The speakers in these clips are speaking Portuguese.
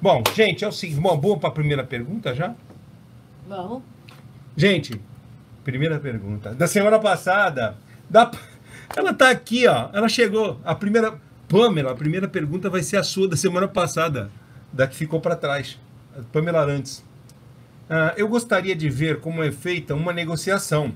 Bom, gente, é o seguinte. Bom para a primeira pergunta já? Vamos. Gente, primeira pergunta. Da semana passada, ela tá aqui, ó. Ela chegou. Pamela, a primeira pergunta vai ser a sua da semana passada, da que ficou para trás. Pamela Arantes. Eu gostaria de ver como é feita uma negociação.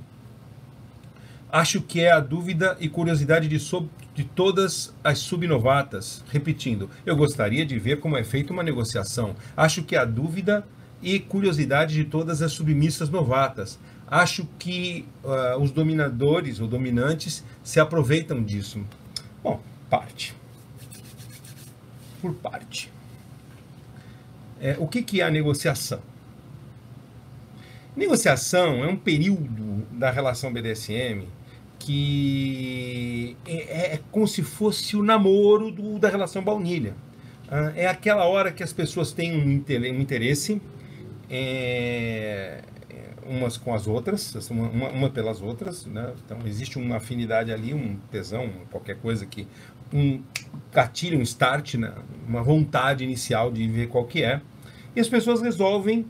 Acho que é a dúvida e curiosidade de todas as subnovatas. Repetindo, eu gostaria de ver como é feita uma negociação. Acho que é a dúvida e curiosidade de todas as submissas novatas. Acho que os dominadores ou dominantes se aproveitam disso. Bom, parte. Por parte. O que é a negociação? Negociação é um período da relação BDSM que é como se fosse o namoro da relação baunilha. É aquela hora que as pessoas têm um interesse umas com as outras, uma pelas outras, né? Então existe uma afinidade ali, um tesão, qualquer coisa que um gatilho, um start, né? Uma vontade inicial de ver qual que é. E as pessoas resolvem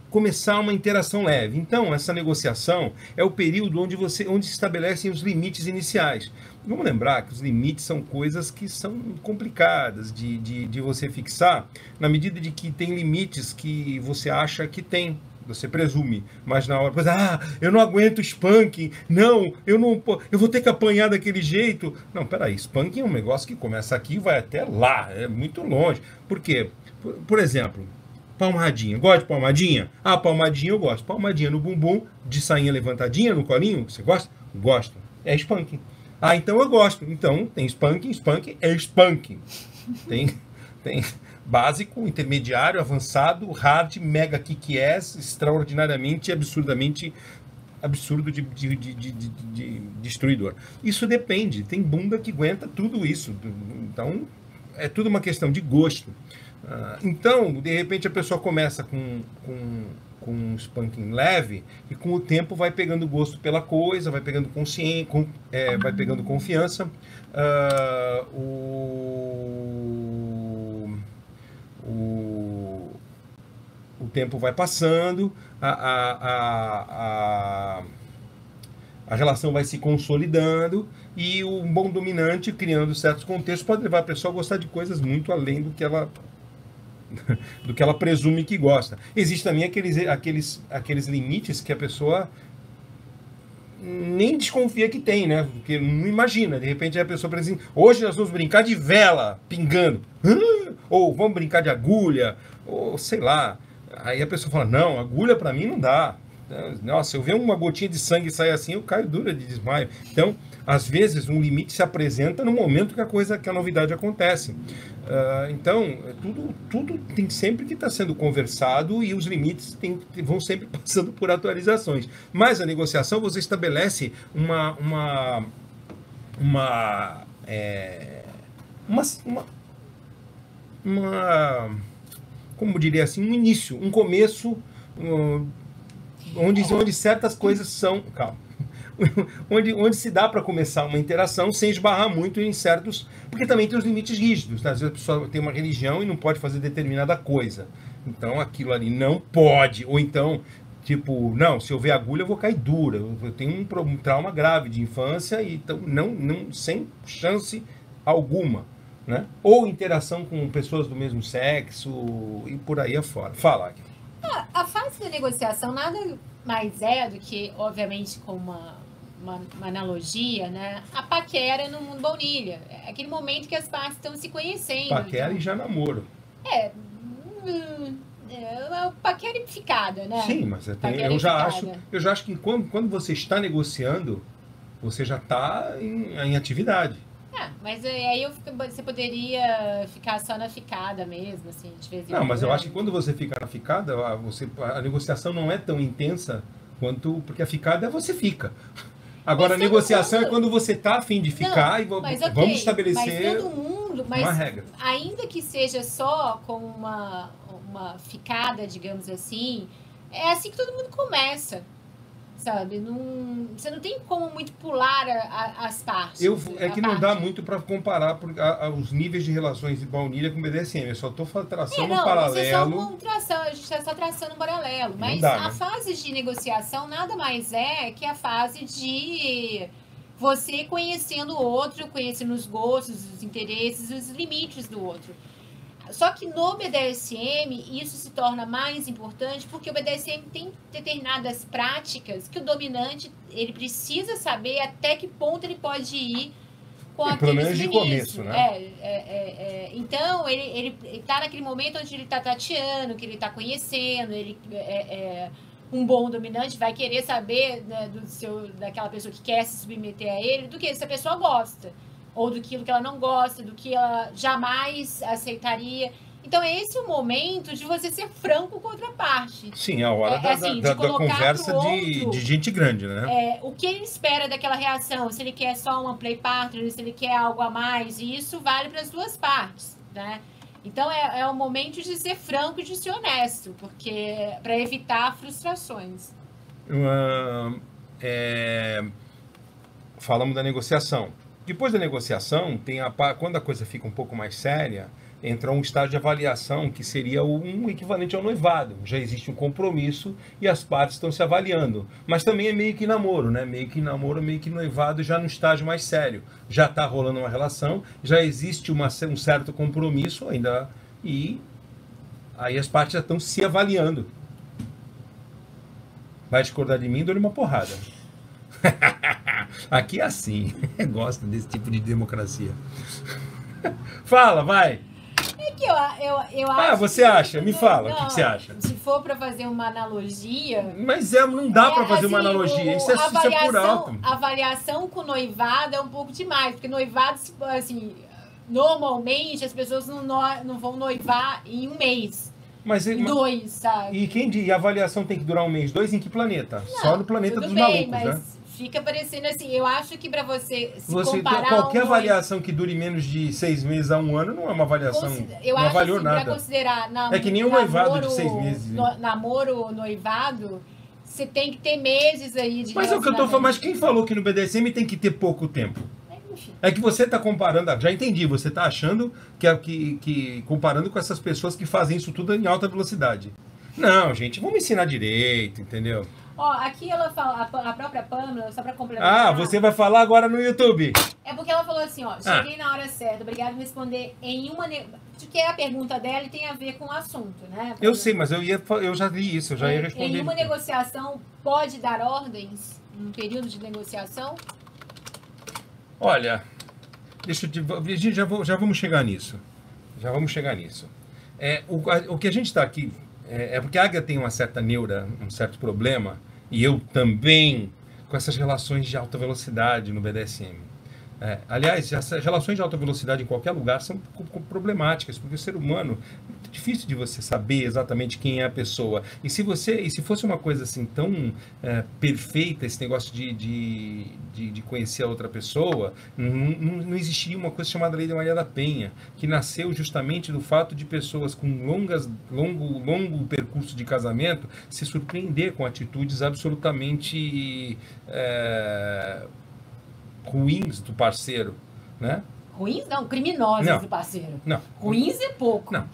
começar uma interação leve. Então, essa negociação é o período onde se estabelecem os limites iniciais. Vamos lembrar que os limites são coisas que são complicadas de você fixar, na medida de que tem limites que você acha que tem, você presume, mas na hora, eu não aguento spanking, não, eu vou ter que apanhar daquele jeito. Não, peraí, spanking é um negócio que começa aqui e vai até lá, é muito longe. Por quê? Por exemplo, palmadinha. Gosta de palmadinha? Palmadinha eu gosto. Palmadinha no bumbum, de sainha levantadinha no colinho, você gosta? Gosto. É spanking. Então eu gosto. Então tem spanking é spanking. Tem básico, intermediário, avançado, hard, mega kick-ass, extraordinariamente, absurdamente absurdo de destruidor. Isso depende. Tem bunda que aguenta tudo isso. Então é tudo uma questão de gosto. Então, de repente, a pessoa começa com um spanking leve e com o tempo vai pegando gosto pela coisa, vai pegando vai pegando confiança. O tempo vai passando, a relação vai se consolidando e o bom dominante, criando certos contextos, pode levar a pessoa a gostar de coisas muito além do que ela presume que gosta. Existem também aqueles limites que a pessoa nem desconfia que tem, né? Porque não imagina. De repente a pessoa pensa assim, hoje nós vamos brincar de vela pingando. Ou vamos brincar de agulha, ou sei lá. Aí a pessoa fala, não, agulha para mim não dá. Nossa, eu ver uma gotinha de sangue sair assim, eu caio dura de desmaio. Então, às vezes, um limite se apresenta no momento que a novidade acontece. Então, tudo tem sempre que estar sendo conversado e os limites vão sempre passando por atualizações. Mas a negociação, você estabelece como diria assim, um início, um começo, onde certas coisas são... Calma. Onde se dá para começar uma interação sem esbarrar muito em certos... Porque também tem os limites rígidos. Né? Às vezes a pessoa tem uma religião e não pode fazer determinada coisa. Então aquilo ali não pode. Ou então, tipo, não, se eu ver agulha eu vou cair dura. Eu tenho um trauma grave de infância e então sem chance alguma. Né? Ou interação com pessoas do mesmo sexo e por aí afora. Fala, Agnes. A fase da negociação nada mais é do que, obviamente, com uma analogia, né? A paquera no mundo baunilha. É aquele momento que as partes estão se conhecendo. Paquera então... e já namoro. Paquera e ficada, né? Sim, mas eu já acho que quando você está negociando, você já está em atividade. Mas aí você poderia ficar só na ficada mesmo, assim, de vez em quando. Não, mas eu acho que quando você fica na ficada, a negociação não é tão intensa porque a ficada você fica. Agora, a negociação é quando você está a fim de ficar e vamos estabelecer uma regra. Ainda que seja só com uma ficada, digamos assim, é assim que todo mundo começa. sabe? Você não tem como muito pular as partes. É que não dá muito para comparar os níveis de relações de baunilha com BDSM. Eu só estou traçando um paralelo. A gente está só traçando um paralelo. Mas dá, a fase de negociação nada mais é que a fase de você conhecendo o outro, conhecendo os gostos, os interesses, os limites do outro. Só que no BDSM, isso se torna mais importante porque o BDSM tem determinadas práticas que o dominante ele precisa saber até que ponto ele pode ir com aqueles limites. De começo, né? Então, ele está naquele momento onde ele está tateando, que ele está conhecendo, um bom dominante vai querer saber, né, daquela pessoa que quer se submeter a ele, do que essa pessoa gosta. Ou do que ela não gosta, do que ela jamais aceitaria. Então, esse é o momento de você ser franco com outra parte. Sim, a hora da conversa de gente grande, né? O que ele espera daquela reação, se ele quer só uma play partner, se ele quer algo a mais, e isso vale para as duas partes, né? Então, é o momento de ser franco e de ser honesto, porque para evitar frustrações. Falamos da negociação. Depois da negociação, quando a coisa fica um pouco mais séria, entra um estágio de avaliação que seria um equivalente ao noivado. Já existe um compromisso e as partes estão se avaliando. Mas também é meio que namoro, né? Meio que namoro, meio que noivado, já no estágio mais sério. Já está rolando uma relação, já existe um certo compromisso ainda, e aí as partes já estão se avaliando. Vai discordar de mim, dou-lhe uma porrada. Aqui é assim. Gosto desse tipo de democracia. Fala, vai. É que eu acho. Você acha? Me fala, o que você acha? Se for para fazer uma analogia. Mas não dá para fazer uma analogia. Isso é por alto. A avaliação com noivado é um pouco demais, porque noivado, assim, normalmente as pessoas não vão noivar em um mês. Em 2, sabe? E a avaliação tem que durar um mês, 2 em que planeta? Só no planeta dos malucos, né? Fica parecendo assim, eu acho que para você comparar... Qualquer avaliação que dure menos de 6 meses a 1 ano não é uma avaliação, não avaliou nada. Para considerar é que nem um noivado de 6 meses. Namoro ou noivado, você tem que ter meses aí de Mas é o que eu tô falando, mas quem falou que no BDSM tem que ter pouco tempo? É que você está comparando, já entendi, você está achando que comparando com essas pessoas que fazem isso tudo em alta velocidade. Não, gente, vamos ensinar direito, entendeu? Aqui ela fala, a própria Pamela, só para complementar. Você vai falar agora no YouTube. É porque ela falou assim, cheguei na hora certa, obrigado por responder em uma... Que é a pergunta dela e tem a ver com o assunto, né? Eu sei, mas eu já li isso, eu já ia responder. Em uma negociação, pode dar ordens? Um período de negociação? Olha, já vamos chegar nisso. O que a gente está aqui é porque a Águia tem uma certa neura, um certo problema, e eu também, com essas relações de alta velocidade no BDSM. Aliás, essas relações de alta velocidade em qualquer lugar são problemáticas, porque o ser humano é muito difícil de você saber exatamente quem é a pessoa. E se fosse uma coisa assim tão perfeita, esse negócio de conhecer a outra pessoa, não existiria uma coisa chamada Lei de Maria da Penha, que nasceu justamente do fato de pessoas com longo percurso de casamento se surpreender com atitudes absolutamente ruins do parceiro, né? Ruins não, criminosas do parceiro. Não. Ruins é pouco. Não.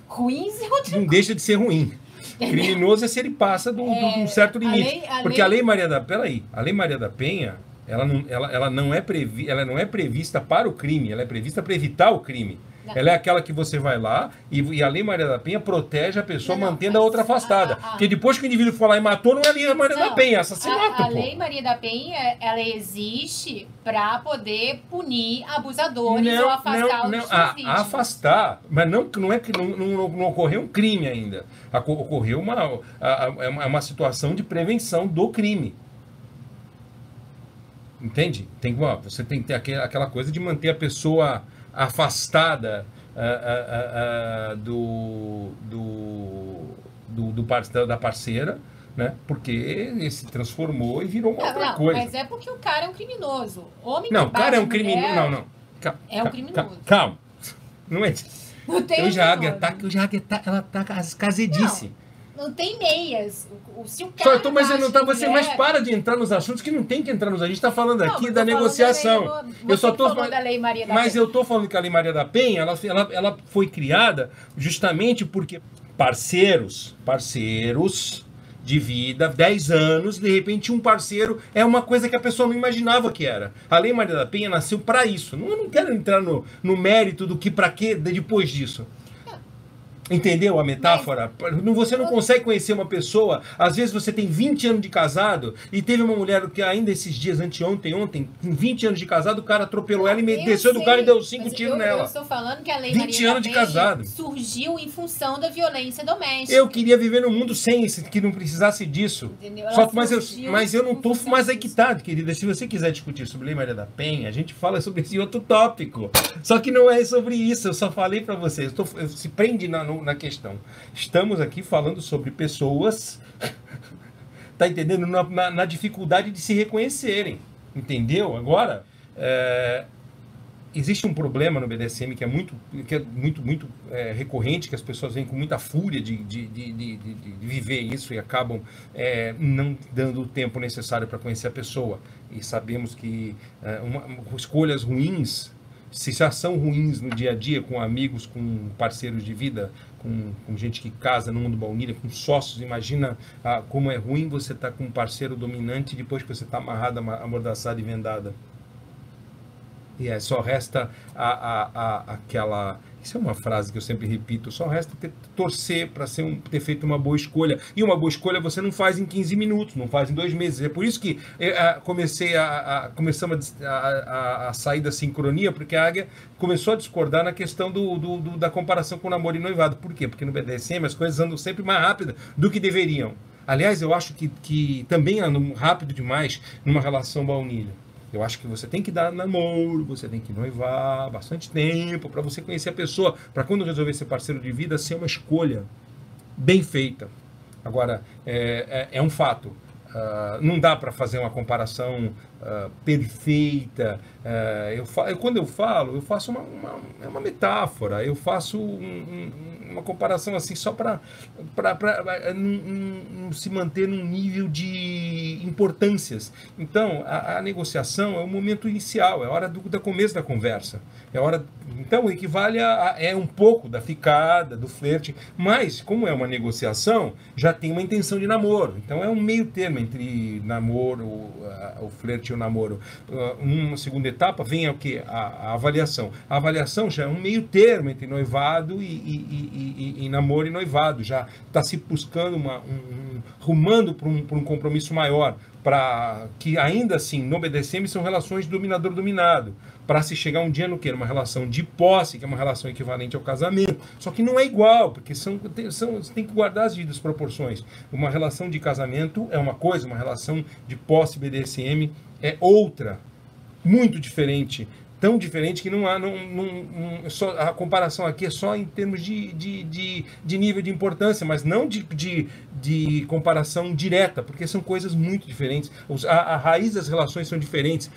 Ruins é outra coisa. Não deixa de ser ruim. Criminoso é se ele passa de um certo limite. Porque a Lei Maria da Penha, ela não é prevista para o crime, ela é prevista para evitar o crime. Não. Ela é aquela que você vai lá e a Lei Maria da Penha protege a pessoa mantendo a outra afastada. Porque depois que o indivíduo for lá e matou, não é a Lei Maria da Penha, é assassinato. A Lei Maria da Penha, ela existe para poder punir abusadores ou afastar os vítimas. Afastar, mas não é que não ocorreu um crime ainda. Ocorreu uma situação de prevenção do crime. Entende? Você tem que ter aquela coisa de manter a pessoa afastada da parceira, né? Porque ele se transformou e virou uma outra coisa. Mas é porque o cara é um criminoso. O cara é um criminoso. Não. É um criminoso. Calma. Não é. Não tem Ela tá casedice. Não tem meias. Se o cara Mas eu não tá, mulher... você mais para de entrar nos assuntos que não tem que entrar nos. A gente está falando aqui da negociação. Eu só tô falando da Lei Maria da Penha. Mas eu estou falando que a Lei Maria da Penha, ela foi criada justamente porque parceiros de vida, 10 anos, de repente um parceiro é uma coisa que a pessoa não imaginava que era. A Lei Maria da Penha nasceu para isso. Eu não quero entrar no mérito do que para quê depois disso. Entendeu a metáfora? Você não consegue conhecer uma pessoa, às vezes você tem 20 anos de casado e teve uma mulher que ainda esses dias, ontem, com 20 anos de casado, o cara atropelou ela e desceu do carro e deu 5 tiros nela. Eu estou falando que a Lei 20 Maria anos da de Penha casado. surgiu em função da violência doméstica. Eu queria viver num mundo sem isso, que não precisasse disso. Mas eu não tô. Mas aí que tá, querida. Se você quiser discutir sobre a Lei Maria da Penha, a gente fala sobre esse outro tópico. Só que não é sobre isso. Eu só falei para vocês. Se prende na questão. Estamos aqui falando sobre pessoas, tá entendendo? Na dificuldade de se reconhecerem. Entendeu? Agora, existe um problema no BDSM que é muito recorrente, que as pessoas vêm com muita fúria de viver isso e acabam não dando o tempo necessário para conhecer a pessoa. E sabemos que escolhas ruins, se já são ruins no dia a dia, com amigos, com parceiros de vida, com gente que casa no mundo baunilha, com sócios, imagina como é ruim você estar com um parceiro dominante depois que você está amarrada, amordaçada e vendada. E só resta aquela... Isso é uma frase que eu sempre repito. Só resta torcer para ter feito uma boa escolha. E uma boa escolha você não faz em 15 minutos, não faz em 2 meses. É por isso que começamos a sair da sincronia, porque a Águia começou a discordar na questão da comparação com o namoro e noivado. Por quê? Porque no BDSM as coisas andam sempre mais rápido do que deveriam. Aliás, eu acho que também andam rápido demais numa relação baunilha. Eu acho que você tem que dar namoro, você tem que noivar bastante tempo para você conhecer a pessoa, para quando resolver ser parceiro de vida, ser uma escolha bem feita. Agora, é um fato. Não dá para fazer uma comparação perfeita. Quando eu falo, eu faço uma metáfora, eu faço uma comparação assim só para se manter num nível de importâncias. Então, a negociação é o momento inicial, é a hora do começo da conversa. Então, equivale a um pouco da ficada, do flerte, mas, como é uma negociação, já tem uma intenção de namoro. Então, é um meio termo entre namoro, o flerte e o namoro. Uma segunda etapa vem o quê? A avaliação. A avaliação já é um meio termo entre noivado e namoro e noivado. Já está se buscando, rumando para um compromisso maior, para que ainda assim, no BDSM, são relações de dominador-dominado, para se chegar um dia no quê? Uma relação de posse, que é uma relação equivalente ao casamento. Só que não é igual, porque você tem que guardar as devidas proporções. Uma relação de casamento é uma coisa, uma relação de posse BDSM é outra, muito diferente. Tão diferente que não há, a comparação aqui é só em termos de nível de importância, mas não de comparação direta, porque são coisas muito diferentes. A raiz das relações são diferentes.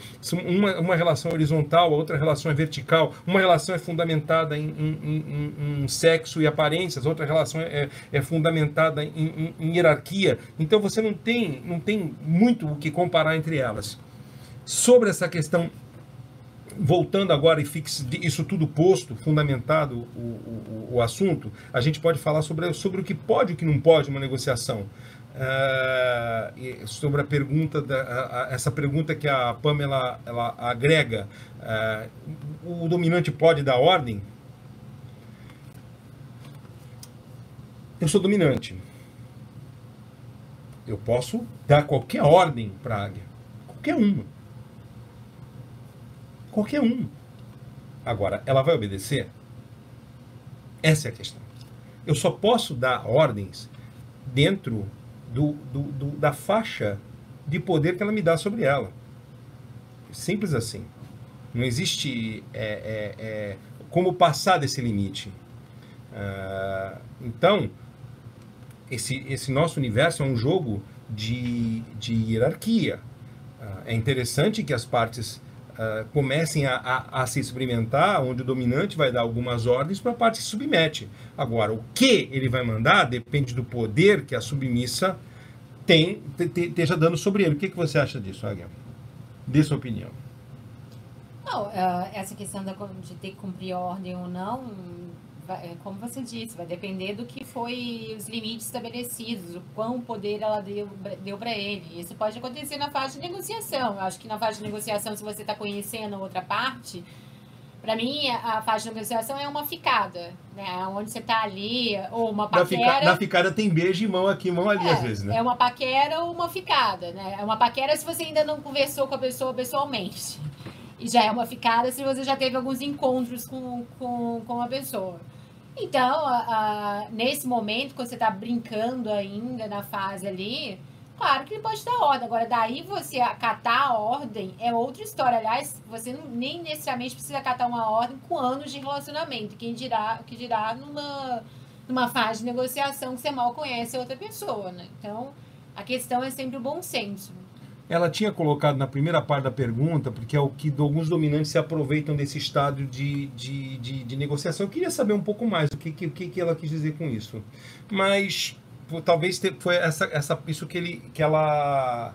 Uma relação horizontal, a outra relação é vertical. Uma relação é fundamentada em sexo e aparências, a outra relação é fundamentada em hierarquia. Então você não tem muito o que comparar entre elas. Sobre essa questão, voltando agora e isso tudo posto, fundamentado o assunto, a gente pode falar sobre o que pode e o que não pode uma negociação. Sobre a pergunta, essa pergunta que a Pamela ela agrega, o dominante pode dar ordem? Eu sou dominante. Eu posso dar qualquer ordem para a águia. Qualquer uma. Qualquer um. Agora, ela vai obedecer? Essa é a questão. Eu só posso dar ordens dentro da faixa de poder que ela me dá sobre ela. Simples assim. Não existe como passar desse limite. Então, esse nosso universo é um jogo de hierarquia. É interessante que as partes comecem a se experimentar, onde o dominante vai dar algumas ordens para a parte que se submete. Agora, o que ele vai mandar depende do poder que a submissa esteja dando sobre ele. O que você acha disso, Águia? Dê sua opinião. Não, essa questão de ter que cumprir ordem ou não, como você disse, vai depender do que foi os limites estabelecidos, o quão poder ela deu para ele. Isso pode acontecer na fase de negociação. Eu acho que na fase de negociação, se você está conhecendo a outra parte, para mim, a fase de negociação é uma ficada, né? Onde você está ali, ou uma paquera... Na ficada tem beijo e mão aqui, mão ali, às vezes, né? É uma paquera ou uma ficada, né? É uma paquera se você ainda não conversou com a pessoa pessoalmente. E já é uma ficada se você já teve alguns encontros com a pessoa. Então, nesse momento, quando você está brincando ainda na fase ali, claro que ele pode dar ordem. Agora, daí você acatar a ordem é outra história. Aliás, você nem necessariamente precisa acatar uma ordem com anos de relacionamento. Que dirá numa fase de negociação que você mal conhece a outra pessoa, né? Então, a questão é sempre o bom senso. Ela tinha colocado na primeira parte da pergunta, porque é o que alguns dominantes se aproveitam desse estado de negociação. Eu queria saber um pouco mais o que ela quis dizer com isso. Mas talvez foi isso que ela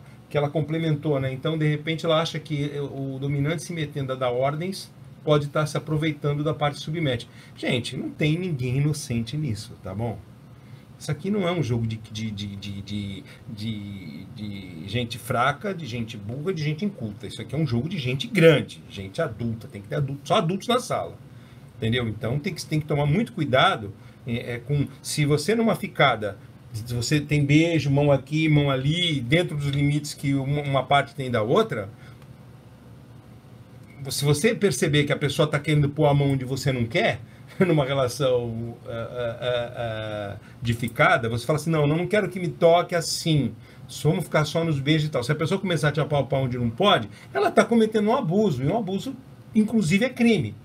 complementou, né? Então, de repente, ela acha que o dominante se metendo a dar ordens pode estar se aproveitando da parte submete. Gente, não tem ninguém inocente nisso, tá bom? Isso aqui não é um jogo de gente fraca, de gente burra, de gente inculta. Isso aqui é um jogo de gente grande, gente adulta. Tem que ter só adultos na sala. Entendeu? Então tem que tomar muito cuidado se você numa ficada, se você tem beijo, mão aqui, mão ali, dentro dos limites que uma parte tem da outra, se você perceber que a pessoa está querendo pôr a mão onde você não quer, numa relação de ficada, você fala assim, não quero que me toque assim, vamos ficar só nos beijos e tal. Se a pessoa começar a te apalpar onde não pode, ela está cometendo um abuso, e um abuso, inclusive, é crime.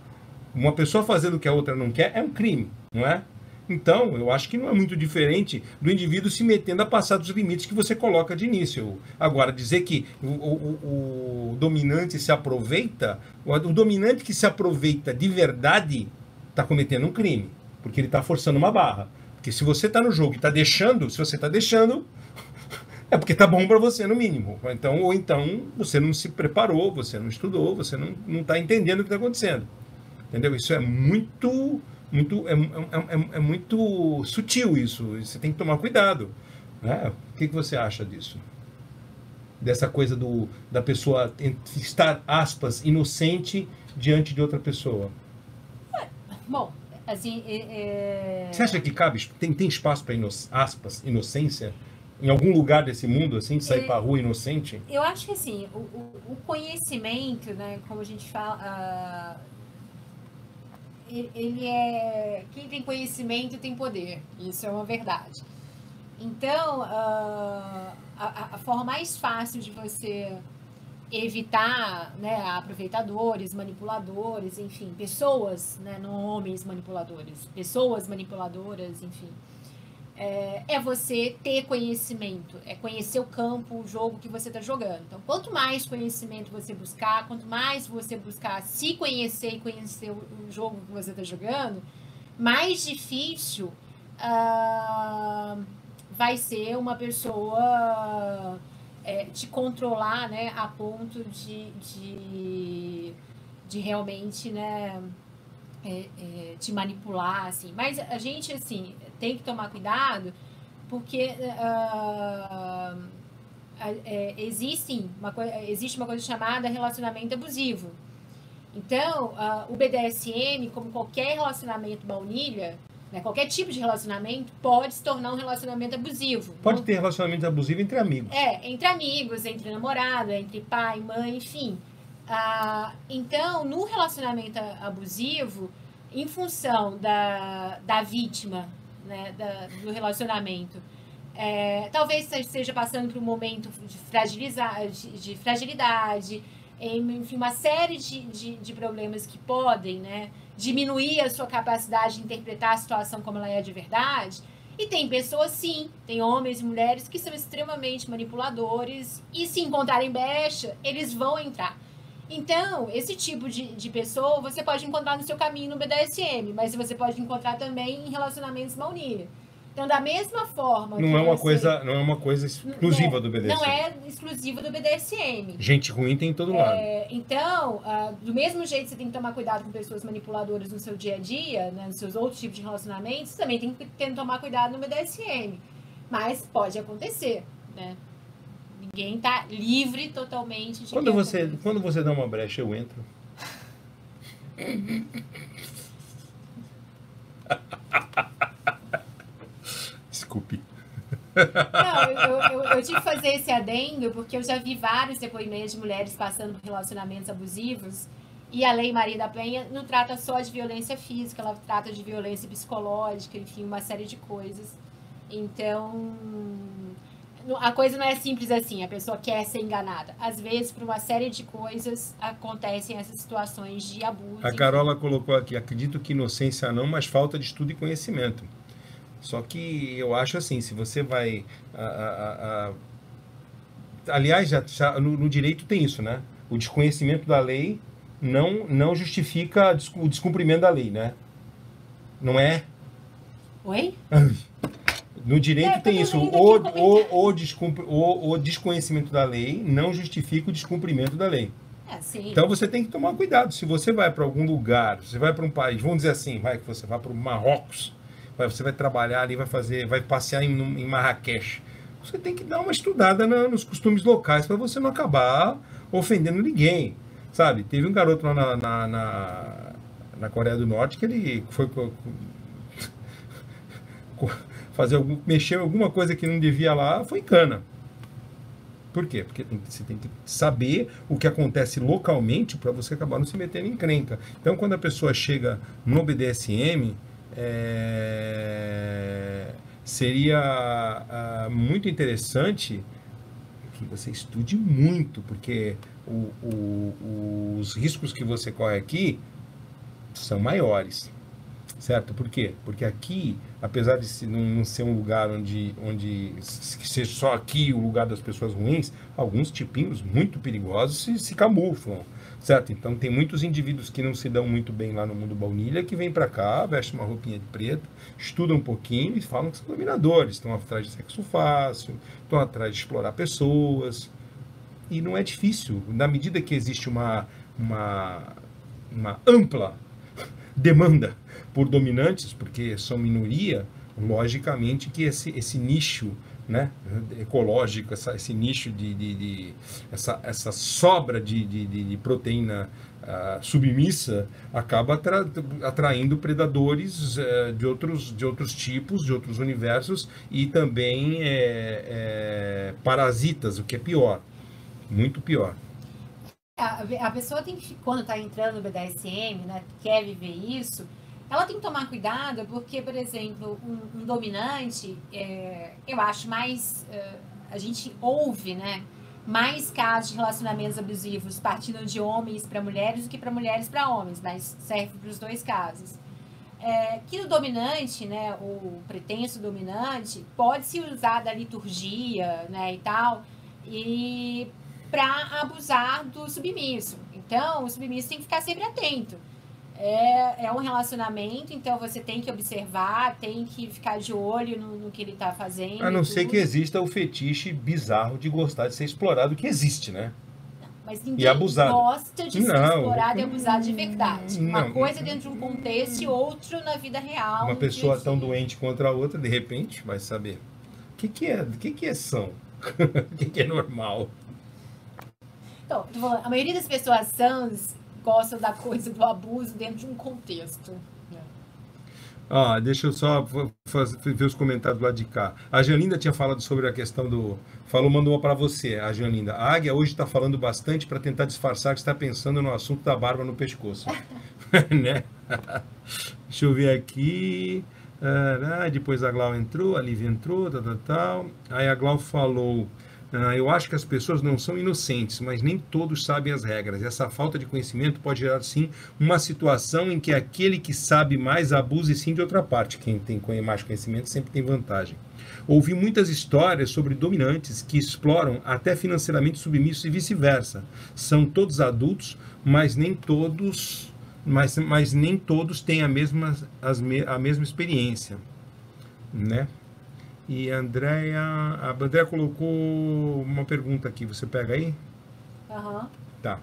Uma pessoa fazendo o que a outra não quer é um crime, não é? Então, eu acho que não é muito diferente do indivíduo se metendo a passar dos limites que você coloca de início. Agora, dizer que o dominante se aproveita, o dominante que se aproveita de verdade está cometendo um crime, porque ele está forçando uma barra. Porque se você está no jogo e está deixando, se você está deixando, é porque está bom para você, no mínimo. Ou então você não se preparou, você não estudou, você não está entendendo o que está acontecendo. Entendeu? Isso é muito sutil, isso. Você tem que tomar cuidado. Né? O que você acha disso? Dessa coisa da pessoa estar, aspas, inocente diante de outra pessoa. Bom, assim... Você acha que cabe, tem espaço para, aspas, inocência? Em algum lugar desse mundo, assim, de sair para a rua inocente? Eu acho que, assim, o conhecimento, né, como a gente fala... ele é... Quem tem conhecimento tem poder. Isso é uma verdade. Então, a forma mais fácil de você evitar, né, aproveitadores, manipuladores, enfim, pessoas, né, não homens manipuladores, pessoas manipuladoras, enfim, é você ter conhecimento, é conhecer o campo, o jogo que você está jogando. Então, quanto mais conhecimento você buscar, quanto mais você buscar se conhecer e conhecer o jogo que você está jogando, mais difícil vai ser uma pessoa te controlar, né, a ponto de realmente, né, te manipular, assim. Mas a gente, assim, tem que tomar cuidado, porque existe uma coisa chamada relacionamento abusivo. Então, o BDSM, como qualquer relacionamento baunilha, né, qualquer tipo de relacionamento pode se tornar um relacionamento abusivo. Pode ter relacionamento abusivo entre amigos. Entre amigos, entre namorado, entre pai, mãe, enfim. Então, no relacionamento abusivo, em função da vítima, né, do relacionamento, talvez esteja passando por um momento de fragilidade, enfim, uma série de problemas que podem, né, diminuir a sua capacidade de interpretar a situação como ela é de verdade. E tem pessoas, sim, tem homens e mulheres que são extremamente manipuladores e, se encontrarem brecha, eles vão entrar. Então, esse tipo de pessoa você pode encontrar no seu caminho no BDSM, mas você pode encontrar também em relacionamentos baunilha. Então, da mesma forma Não que é uma você... coisa, não é uma coisa exclusiva do BDSM. Não é exclusiva do BDSM. Gente ruim tem em todo lado. Então, do mesmo jeito que você tem que tomar cuidado com pessoas manipuladoras no seu dia a dia, né, nos seus outros tipos de relacionamentos, você também tem que tomar cuidado no BDSM. Mas pode acontecer, né? Ninguém tá livre totalmente de... Quando você dá uma brecha, eu entro. Desculpe. Não, eu tive que fazer esse adendo porque eu já vi vários depoimentos de mulheres passando por relacionamentos abusivos e a Lei Maria da Penha não trata só de violência física, ela trata de violência psicológica, enfim, uma série de coisas. Então, a coisa não é simples assim, a pessoa quer ser enganada. Às vezes, por uma série de coisas, acontecem essas situações de abuso. A Carola colocou aqui, acredito que inocência não, mas falta de estudo e conhecimento. Só que eu acho assim, se você vai... Aliás, já no direito tem isso, né? O desconhecimento da lei não justifica o descumprimento da lei, né? Não é? Oi? No direito tem isso. O desconhecimento da lei não justifica o descumprimento da lei. Sim. Então você tem que tomar cuidado. Se você vai para algum lugar, você vai para um país, vamos dizer assim, que você vai para o Marrocos, você vai trabalhar ali, vai passear em Marrakech. Você tem que dar uma estudada nos costumes locais para você não acabar ofendendo ninguém, sabe? Teve um garoto lá na Coreia do Norte que ele foi mexer alguma coisa que não devia lá, foi em cana. Por quê? Porque você tem que saber o que acontece localmente para você acabar não se metendo em encrenca. Então, quando a pessoa chega no BDSM, seria muito interessante que você estude muito, porque os riscos que você corre aqui são maiores, certo? Por quê? Porque aqui, apesar de não ser um lugar onde seja só aqui o lugar das pessoas ruins, alguns tipinhos muito perigosos se camuflam, certo? Então tem muitos indivíduos que não se dão muito bem lá no mundo baunilha que vêm para cá, vestem uma roupinha de preto, estudam um pouquinho e falam que são dominadores, estão atrás de sexo fácil, estão atrás de explorar pessoas. E não é difícil, na medida que existe uma ampla demanda por dominantes, porque são minoria, logicamente que esse nicho, né, ecológico, esse nicho essa sobra de proteína submissa acaba atraindo predadores de outros tipos, de outros universos e também parasitas, o que é pior, muito pior. A pessoa tem que, quando está entrando no BDSM, né, quer viver isso, ela tem que tomar cuidado porque, por exemplo, um dominante, eu acho mais, a gente ouve, né, mais casos de relacionamentos abusivos partindo de homens para mulheres do que para mulheres para homens, mas serve para os dois casos. Que o dominante, né, o pretenso dominante, pode se usar da liturgia, né, e tal, e para abusar do submisso. Então, o submisso tem que ficar sempre atento. É um relacionamento, então você tem que observar, tem que ficar de olho no que ele está fazendo. A não ser que exista o fetiche bizarro de gostar de ser explorado, que existe, né? Mas ninguém gosta de ser explorado e abusado de verdade. Não. Uma coisa dentro de um contexto e outro na vida real. Uma pessoa tão doente contra a outra, de repente, vai saber. O que é são? O que é normal? Então, tô falando, a maioria das pessoas sãs gostam da coisa do abuso dentro de um contexto. Deixa eu só ver os comentários do lado de cá. A Janinda tinha falado sobre a questão mandou uma para você, a Janinda. A Águia hoje está falando bastante para tentar disfarçar que está pensando no assunto da barba no pescoço. Né? Deixa eu ver aqui. Depois a Glau entrou, a Lívia entrou, tal. Aí a Glau falou: Eu acho que as pessoas não são inocentes, mas nem todos sabem as regras. Essa falta de conhecimento pode gerar, sim, uma situação em que aquele que sabe mais abuse, sim, de outra parte. Quem tem mais conhecimento sempre tem vantagem. Ouvi muitas histórias sobre dominantes que exploram até financeiramente submissos e vice-versa. São todos adultos, mas nem todos, mas nem todos têm a mesma experiência, né? E a Andrea colocou uma pergunta aqui. Você pega aí? Aham. Tá.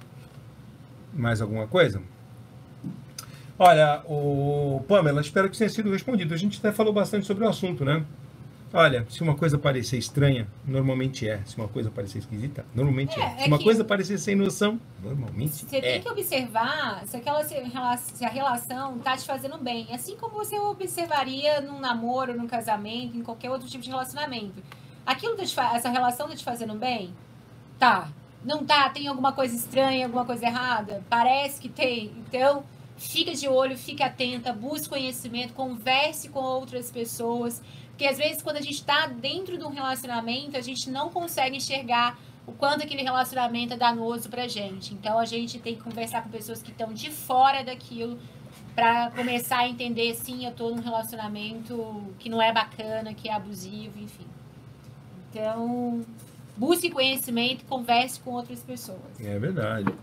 Mais alguma coisa? Olha, Pamela, espero que tenha sido respondido. A gente até falou bastante sobre o assunto, né? Olha, se uma coisa parecer estranha, normalmente é. Se uma coisa parecer esquisita, normalmente é. Se uma coisa parecer sem noção, normalmente você tem que observar se a relação tá te fazendo bem. Assim como você observaria num namoro, num casamento, em qualquer outro tipo de relacionamento. Essa relação tá te fazendo bem? Tá. Não tá? Tem alguma coisa estranha, alguma coisa errada? Parece que tem. Então, fica de olho, fica atenta, busque conhecimento, converse com outras pessoas. Porque às vezes quando a gente está dentro de um relacionamento, a gente não consegue enxergar o quanto aquele relacionamento é danoso pra gente. Então a gente tem que conversar com pessoas que estão de fora daquilo para começar a entender, sim, eu tô num relacionamento que não é bacana, que é abusivo, enfim. Então, busque conhecimento e converse com outras pessoas. É verdade.